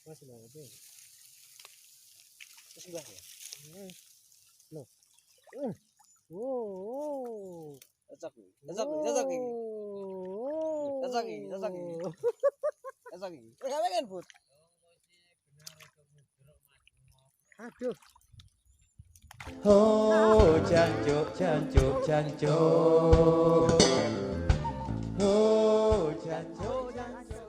Masih banget deh. Itu sebelah ya. Loh. Wow. Sasaki. Sasaki. Enggak pengen put. Aduh. Oh, jancuk, jancuk, jancuk. Oh, jancuk, jancuk.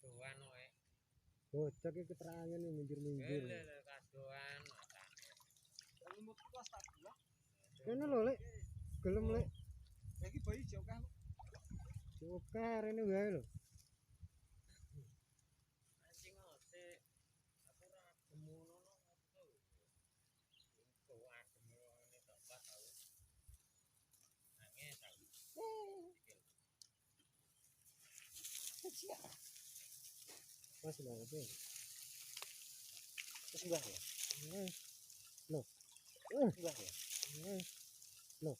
kadoan kowe. Bocah iki keterangan nih minggir-minggir. Kadoan matane. Lumutku pas tak gua. Kene lho, Lek. Gelem, Lek. Lagi bayi jauh kan. Oke, rene wae lho. Anjing ose. Aku ora gemono no. Kok adem ngene tok pas tau. Nangis aku. Mas lho, oke. Terus enggak ya? Loh. Enggak ya? Loh.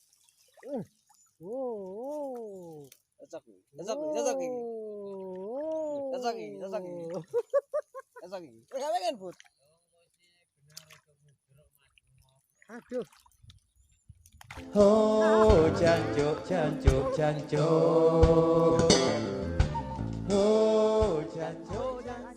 Oh. Cocok iki. Cocok iki. Cocok iki. Cocok iki. Cocok iki. Cocok iki. Wis pengen Bud. Benar untuk mugrok maju. Aduh. Oh jancuk jancuk jancuk. Oh jancuk jancuk.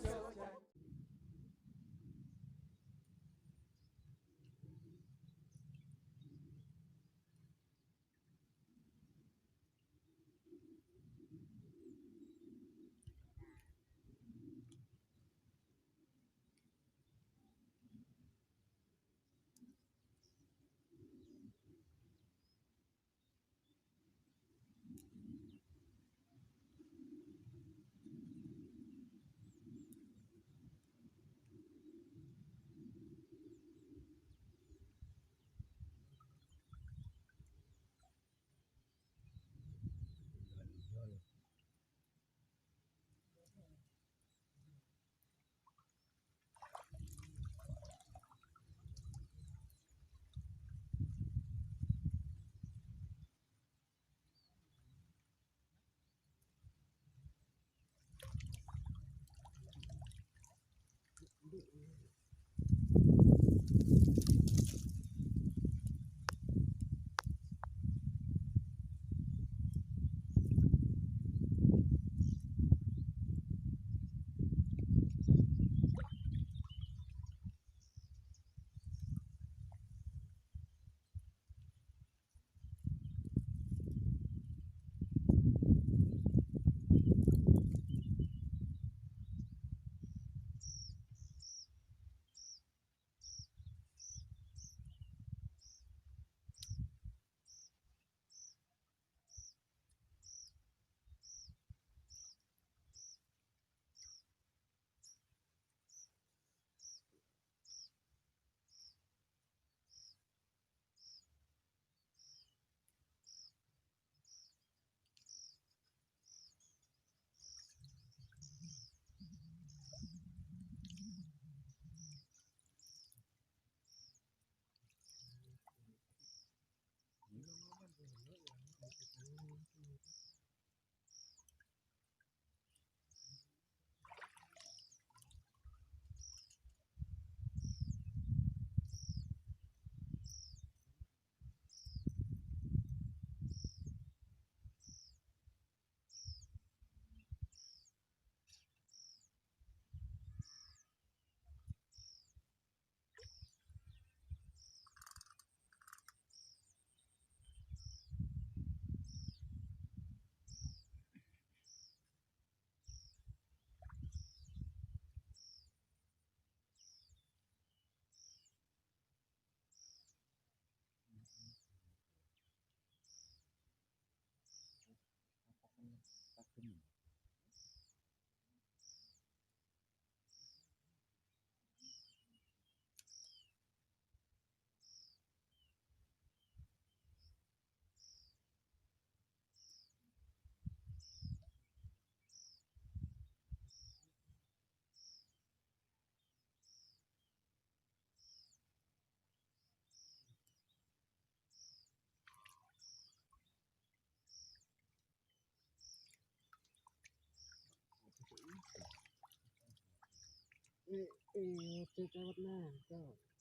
Cewek nah.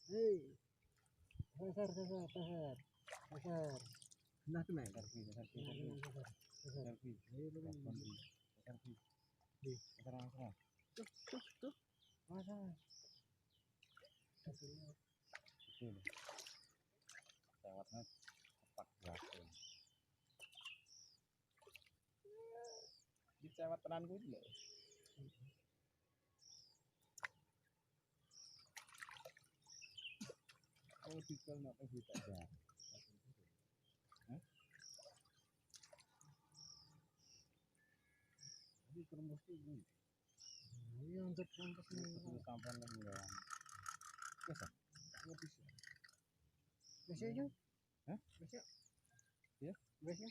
Hei. Sasar. Nah, kena. Sewatnya tepat belakang. Di cewek tenan kuwi lho. Physical nak kita aja. Ini kerembus ini. Iya untuk kampus Terus sampai lagi ya. Biasa. Nggak bisa. biasa aja. Hah? Biasa. Ya? Biasa.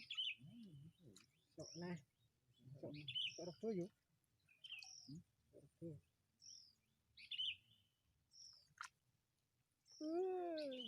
Sok nah. Sok tuh yuk. Sok tuh. Oh.